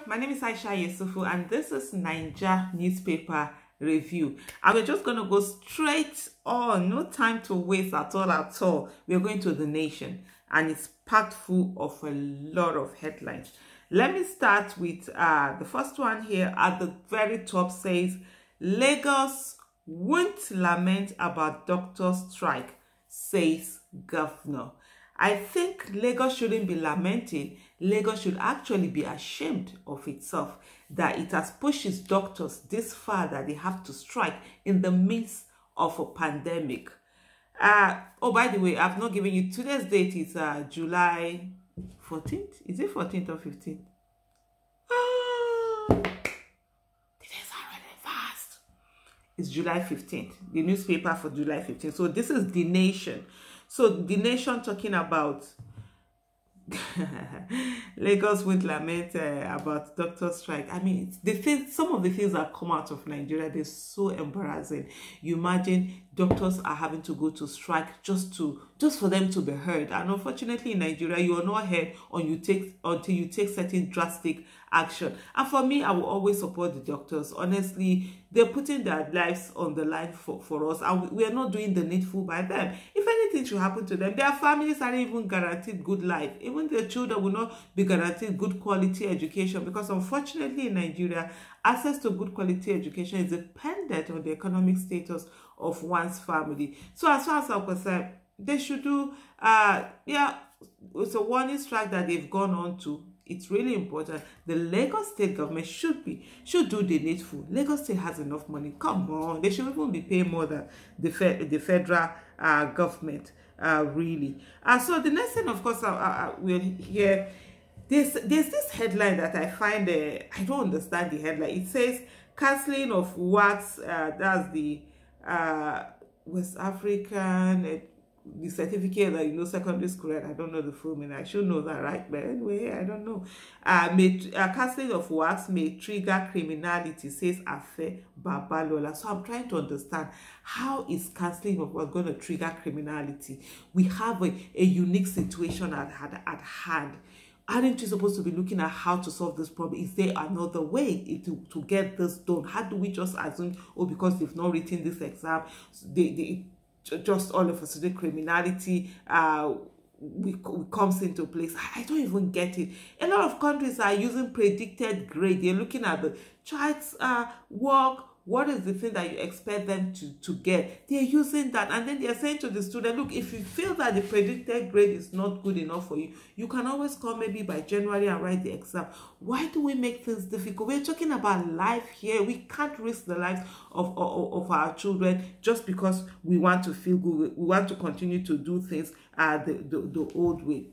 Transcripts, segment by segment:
my name is Aisha Yesufu and this is Naija Newspaper Review. And we're just going to go straight on, no time to waste at all. We're going to The Nation and it's packed full of a lot of headlines. Let me start with the first one here at the very top says, Lagos won't lament about doctor strike, says governor. I think Lagos shouldn't be lamenting. Lagos should actually be ashamed of itself that it has pushed its doctors this far that they have to strike in the midst of a pandemic. Oh, by the way, I've not given you today's date. Is July 14th? Is it 14th or 15th? The days are really fast. It's July 15th. The newspaper for July 15th. So this is The Nation. So The Nation talking about Lagos won't lament about doctor strike. I mean, some of the things that come out of Nigeria, they're so embarrassing. You imagine doctors are having to go to strike just for them to be heard. And unfortunately in Nigeria, you are not heard until you take certain drastic action. And for me, I will always support the doctors. Honestly, they're putting their lives on the line for us, and we are not doing the needful by them. If anything should happen to them, their families aren't even guaranteed good life. Even their children will not be guaranteed good quality education, because unfortunately in Nigeria, access to good quality education is dependent on the economic status of one's family. So as far as I'm concerned, they should do it's a warning strike that they've gone on to. It's really important. The Lagos state government should do the needful. Lagos state has enough money. Come on, they should even be paying more than the federal government, really. So the next thing, of course, we'll hear. There's this headline that I find I don't understand the headline. It says cancelling of WACS. That's the West African. The certificate that secondary school, I don't know the full meaning. I should know that, right? But anyway, I don't know. Cancelling of WACS may trigger criminality, says Afe Babalola. So I'm trying to understand, how is cancelling of WACS going to trigger criminality? We have a unique situation at hand. Aren't you supposed to be looking at how to solve this problem? Is there another way to get this done? How do we just assume, oh, because they've not written this exam, they just all of a sudden criminality comes into place? I don't even get it. A lot of countries are using predicted grade. They're looking at the child's work. What is the thing that you expect them to get? They're using that, and then they're saying to the student, look, if you feel that the predicted grade is not good enough for you, you can always come maybe by January and write the exam. Why do we make things difficult? We're talking about life here. We can't risk the lives of our children just because we want to feel good. We want to continue to do things the old way.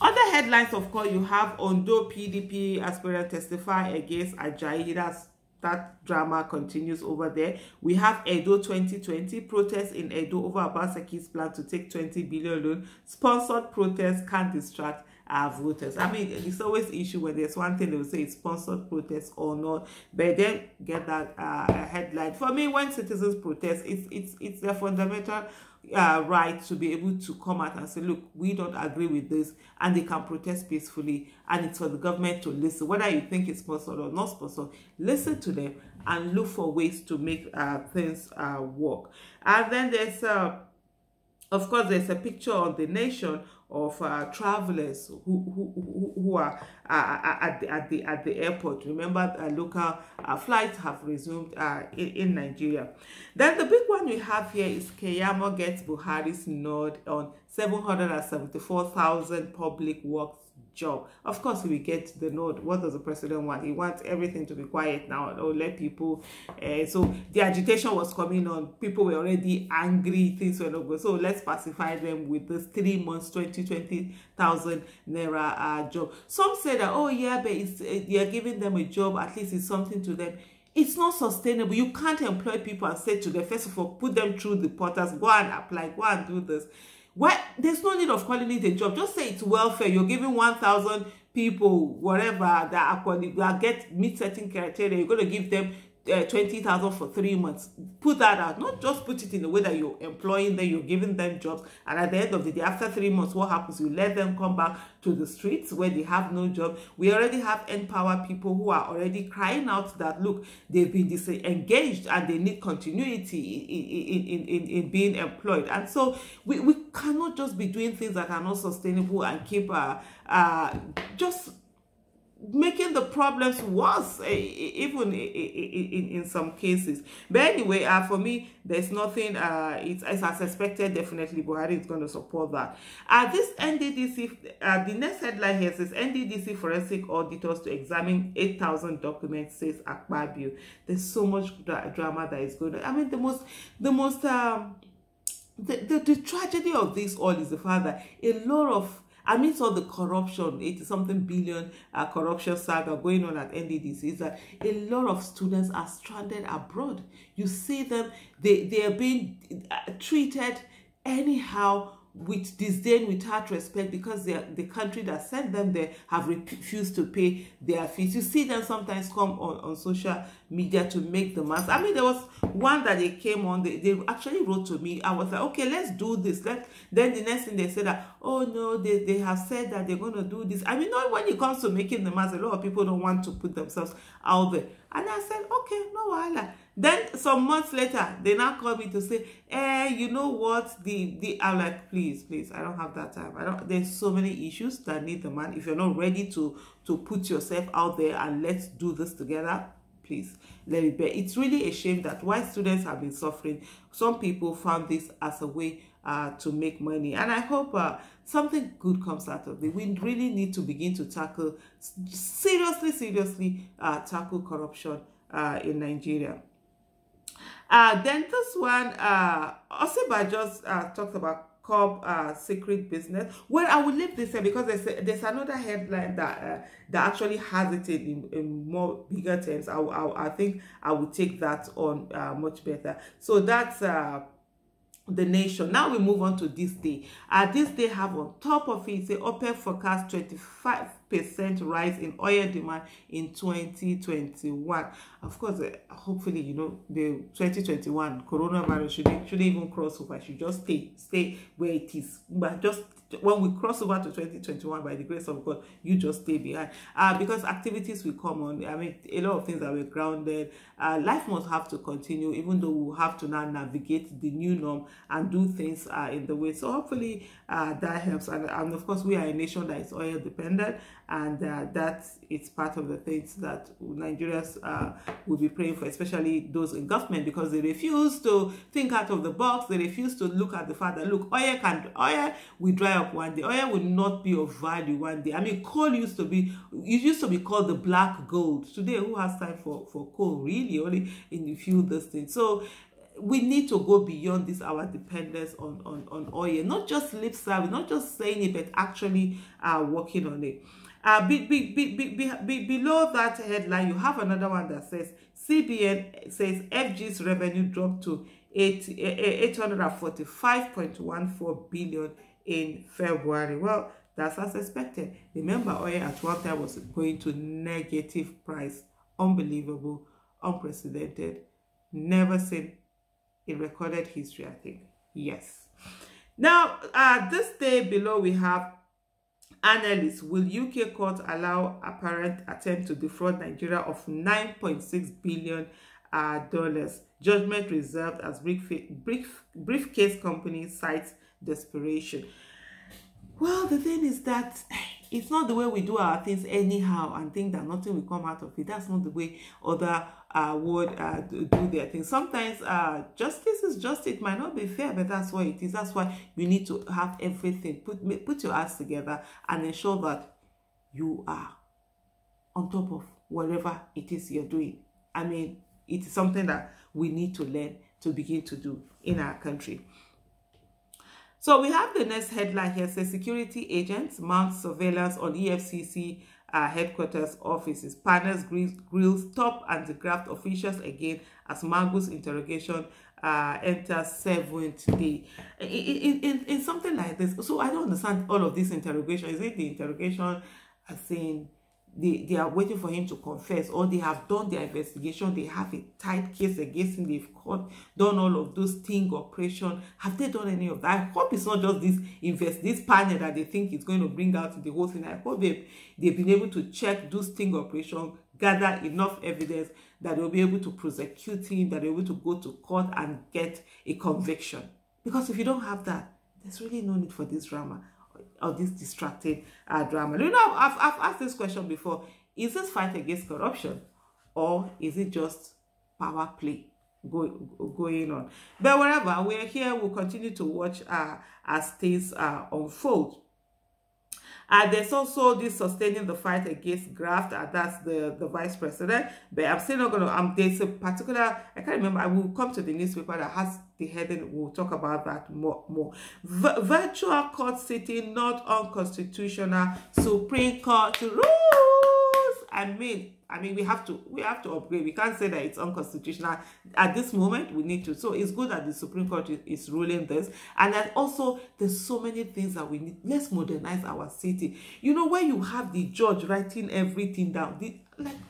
Other headlines, of course, you have Ondo PDP aspirant testify against Ajayi. That drama continues over there. We have Edo 2020 protests in Edo over Obaseki's plan to take 20 billion loan. Sponsored protests can't distract our voters. I mean, it's always an issue when there's one thing they will say it's sponsored protests or not, but then get that headline. For me, when citizens protest, it's their fundamental right to be able to come out and say, look, we don't agree with this, and they can protest peacefully, and it's for the government to listen. Whether you think it's sponsored or not sponsored, listen to them and look for ways to make things work. And then there's of course, there's a picture on The Nation of travelers who are at the airport. Remember, local flights have resumed in Nigeria. Then the big one we have here is Keyamo gets Buhari's nod on 774,000 public works job. Of course, we get the nod. What does the president want? He wants everything to be quiet now. Or let people. So the agitation was coming on. People were already angry. Things were not good. So let's pacify them with this 3 months, 20,000 naira job. Some say that, oh yeah, but they are giving them a job. At least it's something to them. It's not sustainable. You can't employ people and say to them, first of all, put them through the portals, go and apply, go and do this. Why? There's no need of calling it a job. Just say it's welfare. You're giving 1,000 people, whatever, that meet certain criteria. You're going to give them 20,000 for 3 months. Put that out. Not just put it in a way that you're employing them, you're giving them jobs, and at the end of the day, after 3 months, what happens? You let them come back to the streets where they have no job. We already have Empower people who are already crying out that, look, they've been disengaged and they need continuity in being employed. And so we cannot just be doing things that are not sustainable and keep just making the problems worse, even in some cases. But anyway, for me, there's nothing, it's as expected. Definitely Buhari is going to support that. This NDDC, the next headline here says NDDC forensic auditors to examine 8,000 documents, says Akpabio. There's so much drama that is going on. I mean, the tragedy of this all is the fact that a lot of, amidst all the corruption, 80-something billion corruption saga going on at NDDC, is that a lot of students are stranded abroad. You see them, they are being treated anyhow, with disdain, without respect, because they are, the country that sent them there have refused to pay their fees. You see them sometimes come on social media to make the mass. I mean, there was one that they came on, they actually wrote to me. I was like, okay, let's do this. Then the next thing they said that, oh no, they have said that they're going to do this. I mean, not when it comes to making the mass, a lot of people don't want to put themselves out there. And I said, okay, no wahala. Then some months later, they now call me to say, you know what? I'm like, please, I don't have that time. There's so many issues that need the man. If you're not ready to put yourself out there and let's do this together, please let it be. It's really a shame that while students have been suffering, some people found this as a way to make money. And I hope something good comes out of it. We really need to begin to tackle, seriously tackle corruption in Nigeria. Then this one, Osiba just talked about Cobb secret business. Well, I will leave this here because there's another headline that actually has it in more bigger terms. I think I will take that on much better. So that's The Nation. Now we move on to This Day. This Day have on top of it, say OPEC forecast 25% rise in oil demand in 2021. Of course, hopefully, you know, the 2021 coronavirus shouldn't even cross over. It should just stay where it is. But just when we cross over to 2021, by the grace of God, you just stay behind. Because activities will come on. I mean, a lot of things that were grounded. Life must have to continue, even though we'll have to now navigate the new norm and do things in the way. So hopefully that helps. And of course, we are a nation that is oil dependent, and that it's part of the things that Nigerians will be praying for, especially those in government, because they refuse to think out of the box. They refuse to look at the fact that, look, oil will dry up one day. Oil will not be of value one day. I mean, coal used to be called the black gold. Today, who has time for coal? Really, only in a few those things. So we need to go beyond this, our dependence on oil, not just lip service, not just saying it, but actually working on it. Below that headline, you have another one that says CBN says FG's revenue dropped to 845.14 billion in February. Well, that's as expected. Remember, oil at one time was going to negative price. Unbelievable, unprecedented, never seen in recorded history, I think. Yes. Now, this day below, we have analysts. Will UK court allow apparent attempt to defraud Nigeria of $9.6 billion? Judgment reserved as briefcase company cites desperation. Well, the thing is that it's not the way we do our things anyhow and think that nothing will come out of it. That's not the way other would do their things. Sometimes justice is just, it might not be fair, but that's what it is. That's why you need to have everything. Put your ass together and ensure that you are on top of whatever it is you're doing. I mean, it is something that we need to learn to begin to do in our country. So we have the next headline here. Says security agents mount surveillance on EFCC headquarters offices. Partners grills top anti-graft officials again as Magu's interrogation enters 7th day. In something like this, so I don't understand all of this interrogation. Is it the interrogation as in they are waiting for him to confess, or they have done their investigation, they have a tight case against him, they've done all of those sting operation. Have they done any of that? I hope it's not just this panel that they think is going to bring out the whole thing. I hope they've been able to check, do sting operation, gather enough evidence that they'll be able to prosecute him, that they're able to go to court and get a conviction. Because if you don't have that, there's really no need for this drama or this distracted drama. You know, I've asked this question before. Is this fight against corruption, or is it just power play going on? But wherever we're here, we'll continue to watch as things unfold. There's also this sustaining the fight against graft, and that's the vice president. But I'm still not going to, there's a particular, I can't remember, I will come to the newspaper that has the heading, we'll talk about that more. Virtual court sitting not unconstitutional, Supreme Court rules. I mean, we have to upgrade. We can't say that it's unconstitutional at this moment. We need to. So it's good that the Supreme Court is ruling this, and that also there's so many things that we need. Let's modernize our city. You know, when you have the judge writing everything down,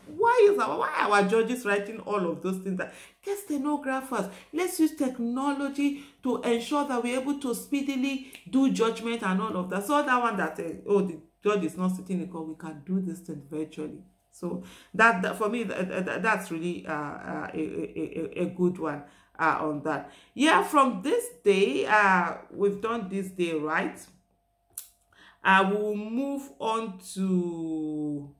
why are our judges writing all of those things? Get stenographers. Let's use technology to ensure that we're able to speedily do judgment and all of that. So that one that the judge is not sitting in court, we can do this thing virtually. So that for me, that's really a good one on that. Yeah, from this day, we've done this day, right? We'll move on to,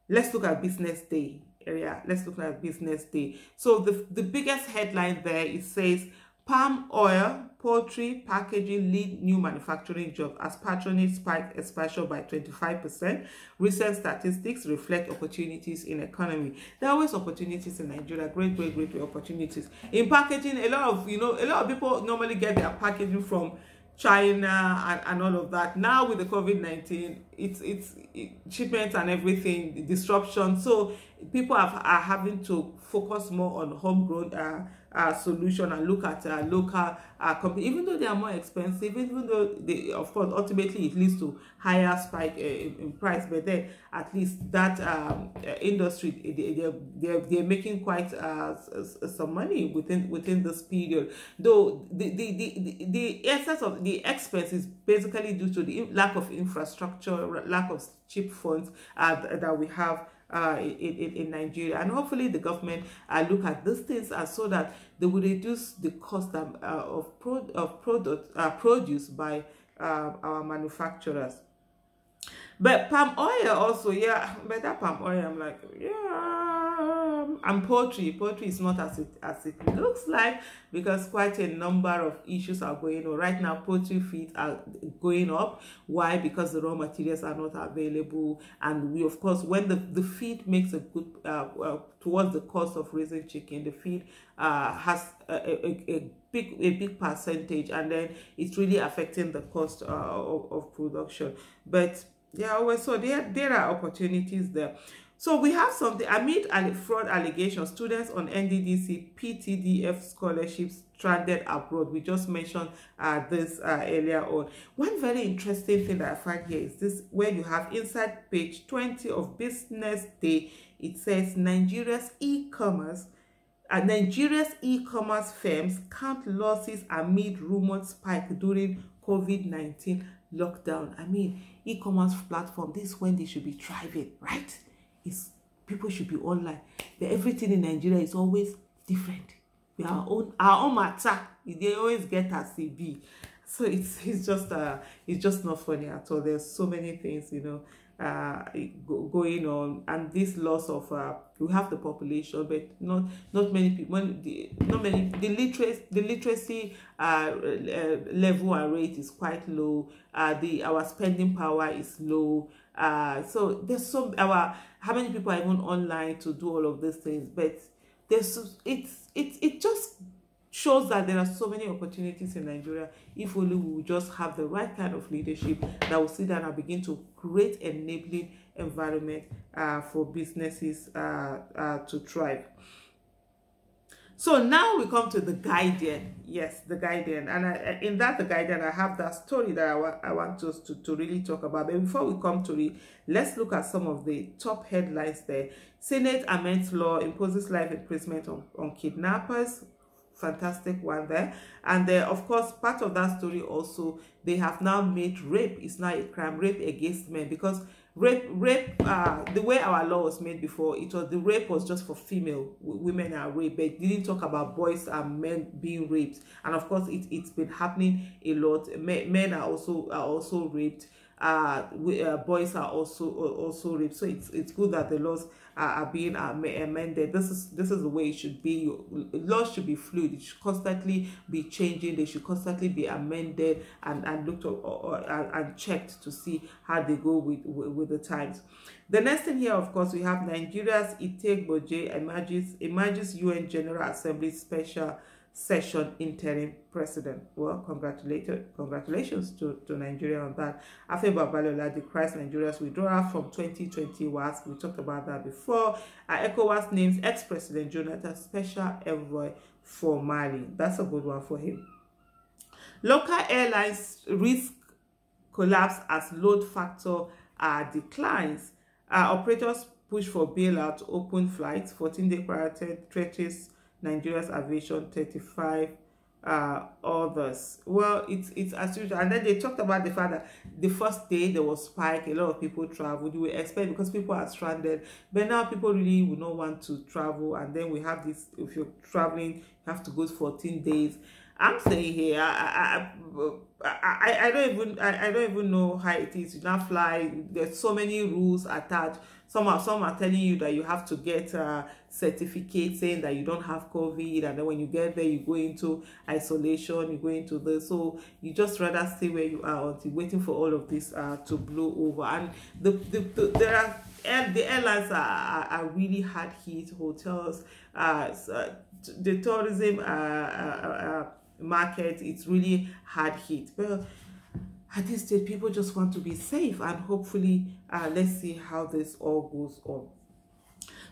let's look at business day area. Let's look at business day. So the biggest headline there, it says, palm oil, poultry, packaging lead new manufacturing jobs as patronage spiked expansion by 25%. Recent statistics reflect opportunities in economy. There are always opportunities in Nigeria, great opportunities. In packaging, a lot of people normally get their packaging from China and all of that. Now with the COVID-19, it's shipments and everything, disruption. So people are having to focus more on homegrown solution and look at local companies, even though they are more expensive, even though they, of course, ultimately it leads to higher spike in price. But then at least that industry, they're making quite some money within this period. Though the essence of the expense is basically due to the lack of infrastructure, lack of cheap funds that we have in Nigeria, and hopefully the government look at these things so that they will reduce the cost of produce by our manufacturers. But palm oil also, yeah, but that palm oil, I'm like, yeah, and poultry is not as it looks like, because quite a number of issues are going on right now. Poultry feed are going up. Why? Because the raw materials are not available, and we, of course, when the feed makes a good towards the cost of raising chicken, the feed has a big percentage, and then it's really affecting the cost of production. But yeah, so there are opportunities there. So we have something amid fraud allegations. Students on NDDC PTDF scholarships stranded abroad. We just mentioned this earlier on. One very interesting thing that I find here is this, where you have inside page 20 of Business Day. It says Nigeria's e-commerce firms count losses amid rumored spike during COVID-19 lockdown. I mean, e-commerce platform, this is when they should be thriving, right? People should be online. But everything in Nigeria is always different. We are our own matter. They always get as they be. So it's just not funny at all. There's so many things, going on, and this loss of we have the population, but not many people. The literacy level and rate is quite low. Our spending power is low. So there's how many people are even online to do all of these things? But it just shows that there are so many opportunities in Nigeria if only we will just have the right kind of leadership that will sit down and begin to create enabling environment for businesses to thrive. So now we come to the Guardian. Yes, the Guardian. And in that, the Guardian, I have that story that I want us to really talk about. But before we come to it, let's look at some of the top headlines there. Senate amends law, imposes life imprisonment on kidnappers. Fantastic one there. And of course, part of that story also, they have now made rape is now a crime, rape against men, because rape the way our law was made before, it was the rape was just for female women are raped, but it didn't talk about boys and men being raped. And of course, it's been happening a lot. Men are also raped. Boys are also raped. So it's good that the laws are being amended. This is the way it should be. Laws should be fluid. It should constantly be changing. They should constantly be amended and looked at and checked to see how they go with the times. The next thing here, of course, we have Nigeria's Itegbojie emerges UN General Assembly special session interim president. Well, congratulations to Nigeria on that. Afeba Balola decries Nigeria's withdrawal from 2020 was. We talked about that before. ECOWAS names ex-president Jonathan special envoy for Mali. That's a good one for him. Local airlines risk collapse as load factor declines. Operators push for bailout, open flights, 14-day quarantine threatens Nigeria's aviation, 35 others. Well, it's as usual. And then they talked about the fact that the first day there was spike, a lot of people traveled. You would expect because people are stranded, but now people really would not want to travel. And then we have this: if you're traveling, you have to go 14 days. I'm saying here, I don't even know how it is. You now fly. There's so many rules attached. Some are telling you that you have to get a certificate saying that you don't have COVID, and then when you get there, you go into isolation. You go into this, so you just rather stay where you are until waiting for all of this to blow over. And the airlines are really hard hit. Hotels, the tourism market, it's really hard hit. But at this stage, people just want to be safe, and hopefully let's see how this all goes on.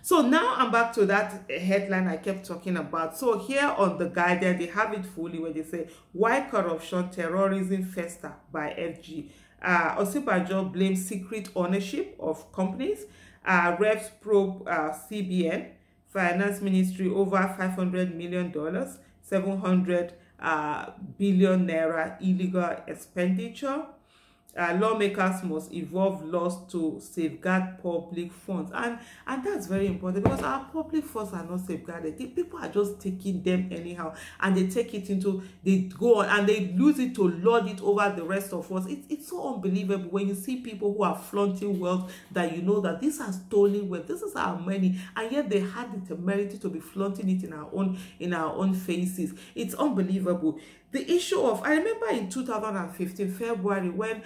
So now I'm back to that headline I kept talking about. So here on the Guardian, they have it fully where they say, why corruption, terrorism fester by FG. Osinbajo blames secret ownership of companies. Reps probe CBN. Finance Ministry over $500 million. 700 billion naira illegal expenditure. Lawmakers must evolve laws to safeguard public funds, and that's very important, because our public funds are not safeguarded. People are just taking them anyhow, and they take it into, they go on and they use it to lord it over the rest of us. It's so unbelievable when you see people who are flaunting wealth, that you know that these are stolen wealth, this is our money, and yet they had the temerity to be flaunting it in our own faces. It's unbelievable. The issue of, I remember in 2015 February, when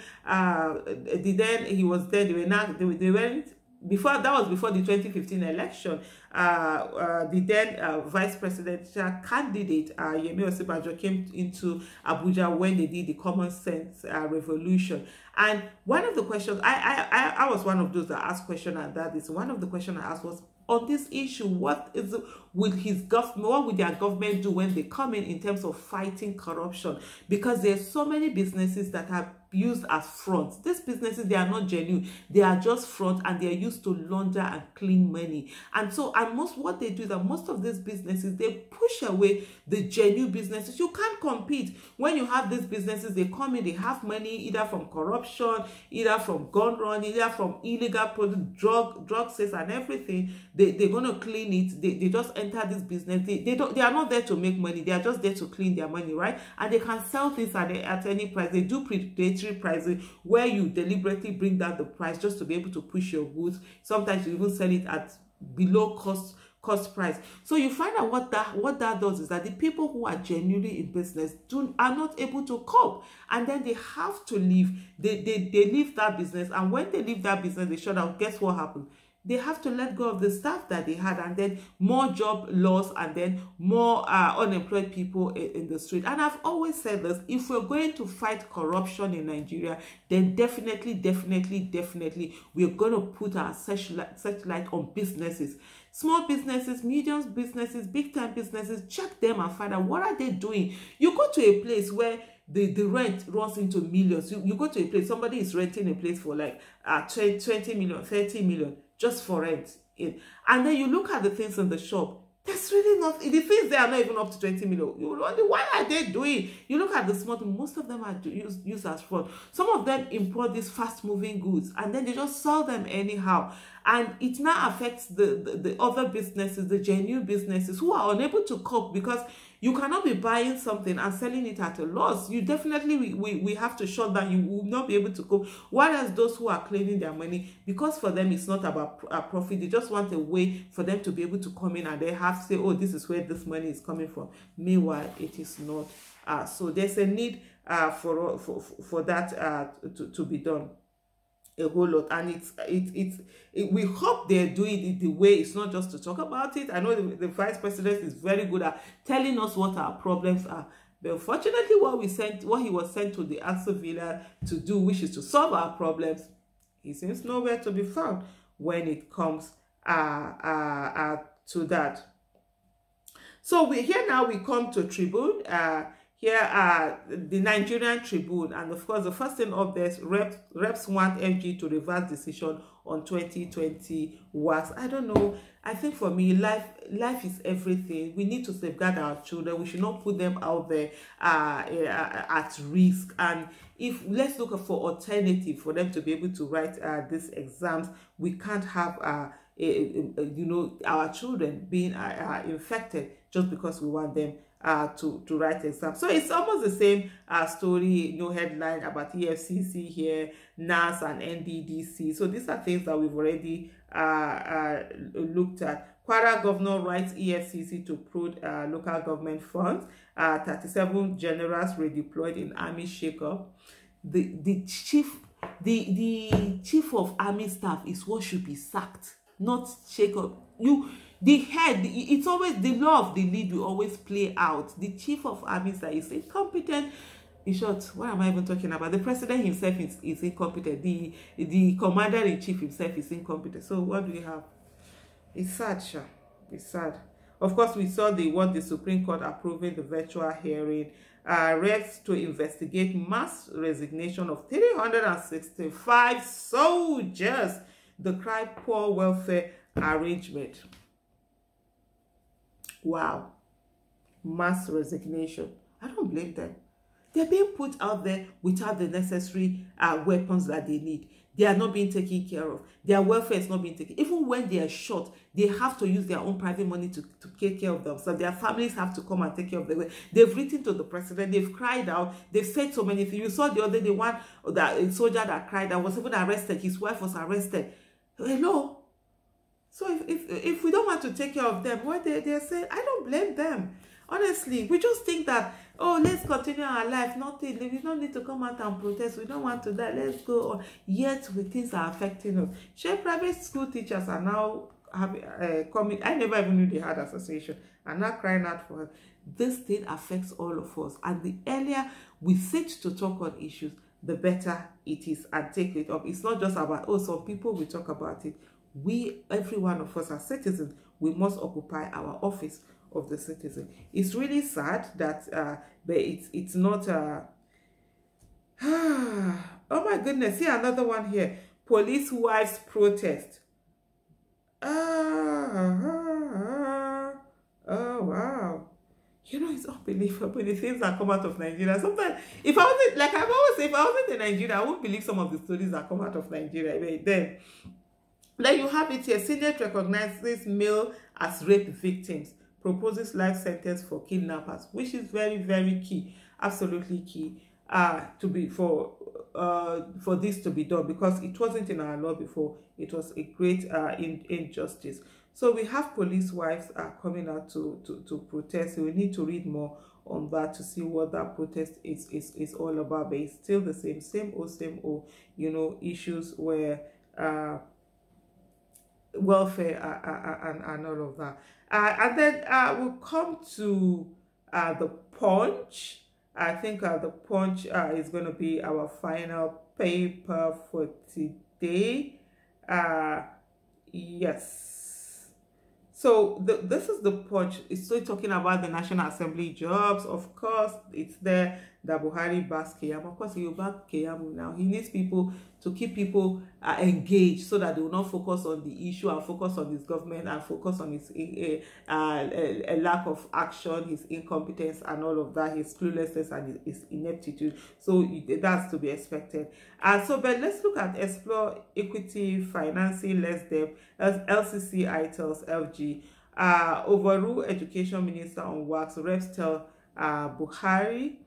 he was there, they went before, that was before the 2015 election. The then vice presidential candidate Yemi Osinbajo came into Abuja when they did the common sense revolution. And one of the questions, I was one of those that asked questions, and that is one of the questions I asked was, on this issue, what will his government, what will their government do when they come in terms of fighting corruption? Because there's so many businesses that are used as fronts. These businesses, they are not genuine. They are just front, and they are used to launder and clean money. And so, and what they do is that most of these businesses, they push away the genuine businesses. You can't compete. When you have these businesses, they come in, they have money either from corruption, either from gun run, either from illegal product, drug sales and everything. They're going to clean it. They just enter this business. They are not there to make money. They are just there to clean their money, right? And they can sell things at any price. They do predatory pricing, where you deliberately bring down the price just to be able to push your goods. Sometimes you even sell it at below cost price. So you find out what that does is that the people who are genuinely in business are not able to cope, and then they have to leave. They leave that business, and when they leave that business, they shut down. Guess what happens? they have to let go of the staff that they had, and then more job loss, and then more unemployed people in the street. And I've always said this: if we're going to fight corruption in Nigeria, then definitely we're going to put our searchlight on businesses, small businesses, medium businesses, big time businesses. Check them and find out what are they doing. You go to a place where the rent runs into millions. You go to a place, somebody is renting a place for like 20 million, 30 million just for rent. And then you look at the things in the shop, there's really not, the things they are not even up to 20 million. You wonder, what are they doing? You look at the small, most of them are used as fraud. Some of them import these fast moving goods and then they just sell them anyhow. And it now affects the other businesses, the genuine businesses, who are unable to cope, because you cannot be buying something and selling it at a loss. You definitely, we have to shut down. You will not be able to cope. Whereas those who are claiming their money, because for them it's not about a profit, they just want a way for them to be able to come in and they have to say, oh, this is where this money is coming from. Meanwhile, it is not. So there's a need for that to be done. A whole lot. And we hope they're doing it the way, it's not just to talk about it. I know the vice president is very good at telling us what our problems are, but unfortunately what he was sent to the Aso Villa to do, which is to solve our problems, he seems nowhere to be found when it comes to that. So here now we come to Tribune. Here are the Nigerian Tribune, and of course the first thing up there is reps want FG to reverse decision on 2020 WASS. I don't know. I think for me, life is everything. We need to safeguard our children. We should not put them out there at risk. And if let's look for alternative for them to be able to write these exams. We can't have our children being infected just because we want them to write exams. So it's almost the same story, no headline about EFCC here, NAS and NDDC. So these are things that we've already looked at. Kwara governor writes EFCC to prod local government funds. 37 generals redeployed in army shakeup. The chief of army staff is what should be sacked, not shakeup. The head, it's always the law of the lead will always play out. The chief of army staff is incompetent. In short, what am I even talking about? The president himself is incompetent. The commander-in-chief himself is incompetent. So what do we have? It's sad, Sha. It's sad. Of course, we saw the Supreme Court approving the virtual hearing. Reps to investigate mass resignation of 365 soldiers. The cry poor welfare arrangement. Wow. Mass resignation. I don't blame them. They're being put out there without the necessary weapons that they need. They are not being taken care of. Their welfare is not being taken. Even when they are shot, they have to use their own private money to take care of themselves. Their families have to come and take care of them. They've written to the president. They've cried out. They've said so many things. You saw the other day a soldier that cried that was even arrested. His wife was arrested. Hello? So if we don't want to take care of them, what they're saying, I don't blame them. Honestly, we just think that, oh, let's continue our life. Nothing. We don't need to come out and protest. We don't want to die. Let's go on. Yet, things are affecting us. Share private school teachers are now coming. I never even knew they had association. And now crying out for us. This thing affects all of us. And the earlier we sit to talk on issues, the better it is and take it up. It's not just about, oh, some people will talk about it. We, every one of us as citizens, we must occupy our office of the citizen. It's really sad that but it's not oh my goodness. See another one here. Police wives protest. Oh wow. You know, it's unbelievable the things that come out of Nigeria. Sometimes, if I wasn't, like I've always said, if I wasn't in Nigeria, I wouldn't believe some of the stories that come out of Nigeria. But then you have it here. Senate recognizes male as rape victims, proposes life sentence for kidnappers, which is very, very key, absolutely key for this to be done, because it wasn't in our law before. It was a great injustice. So we have police wives coming out to protest. We need to read more on that to see what that protest is all about. But it's still the same old, you know, issues where welfare and all of that. And then we'll come to the Punch. I think the Punch is going to be our final paper for today. Yes. So this is the Punch. It's still talking about the National Assembly jobs. Of course, it's there that Buhari backs Keyamo. Of course, he will back Keyamo now. He needs people to keep people engaged so that they will not focus on the issue and focus on his government and focus on his a lack of action, his incompetence and all of that, his cluelessness and his ineptitude. So that's to be expected. But let's look at Explore Equity Financing Less Debt, LCC ITELS LG. Overrule Education Minister on wax. Reps tell Buhari.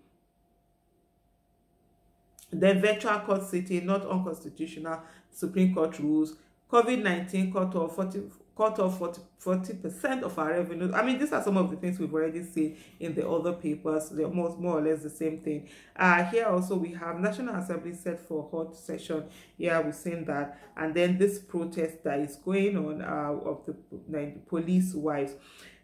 Then virtual court sitting, not unconstitutional. Supreme Court rules. COVID-19 cut off 40% of our revenue. I mean, these are some of the things we've already seen in the other papers. They're more or less the same thing. Here also we have National Assembly set for hot session. Yeah, we've seen that. And then this protest that is going on of the police wives.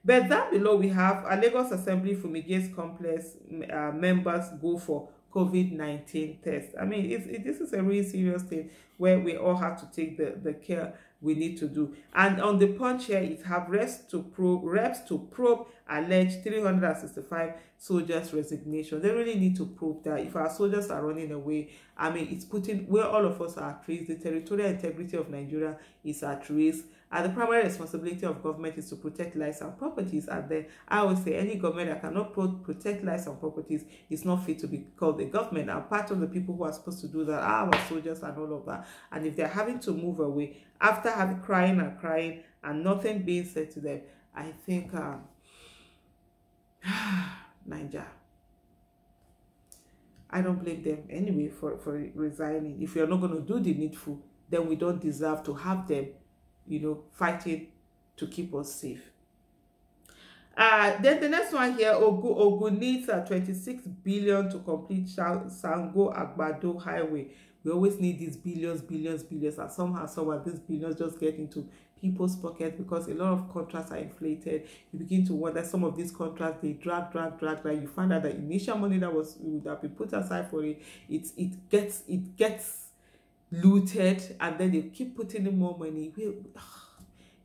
But down below we have a Lagos Assembly fumigates complex. Members go for COVID-19 test. I mean, this is a really serious thing where we all have to take the care we need to do. And on the Punch here, it have reps to probe alleged 365 soldiers' resignation. They really need to prove that if our soldiers are running away, I mean, it's putting where all of us are at risk. The territorial integrity of Nigeria is at risk. And the primary responsibility of government is to protect lives and properties. And then I always say any government that cannot protect lives and properties is not fit to be called a government. And part of the people who are supposed to do that are our soldiers and all of that. And if they're having to move away after having crying and nothing being said to them, I think Nigeria, I don't blame them anyway for resigning. If you're not going to do the needful, then we don't deserve to have them, you know, fighting to keep us safe. Then the next one here, Ogun needs 26 billion to complete Sango Agbado Highway. We always need these billions, and somehow these billions just get into people's pockets because a lot of contracts are inflated. You begin to wonder, some of these contracts, they drag. Like you find out the initial money that would have been put aside for it, it gets looted, and then they keep putting in more money.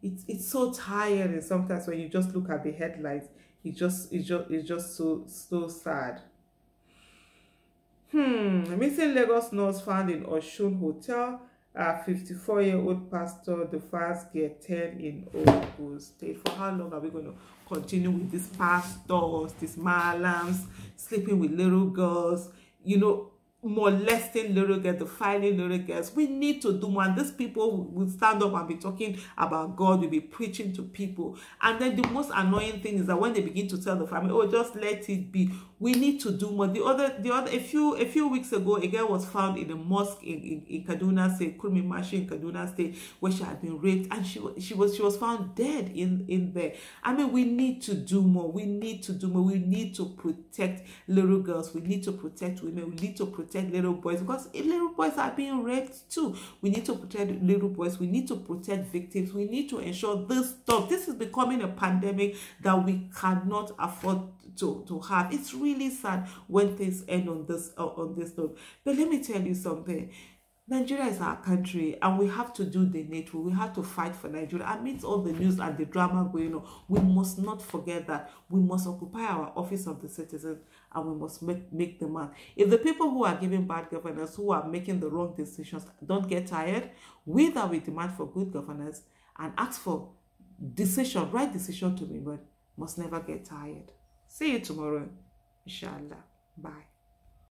It's so tiring sometimes when you just look at the headlines. It's just so sad. Missing Lagos nurse found in Osun Hotel. 54-year-old pastor, the fast get 10 in Ogun State. For how long are we going to continue with these pastors, these malams, sleeping with little girls, you know, molesting little girls, defiling little girls? We need to do more. And these people will stand up and be talking about God, will be preaching to people. And then the most annoying thing is that when they begin to tell the family, oh, just let it be, we need to do more. A few weeks ago, a girl was found in a mosque in Kaduna State, Kurmi Mashi in Kaduna State, where she had been raped, and she was found dead in there. I mean, we need to do more. We need to do more. We need to protect little girls. We need to protect women. We need to protect little boys, because little boys are being raped too. We need to protect little boys. We need to protect victims. We need to ensure this stuff. This is becoming a pandemic that we cannot afford to have. It's really sad when things end on this note. But let me tell you something. Nigeria is our country, and we have to do the needful. We have to fight for Nigeria. Amidst all the news and the drama going on, we must not forget that we must occupy our office of the citizens, and we must make the mark. If the people who are giving bad governance, who are making the wrong decisions, don't get tired, we demand for good governance and ask for right decision to be made, must never get tired. See you tomorrow, inshallah. Bye.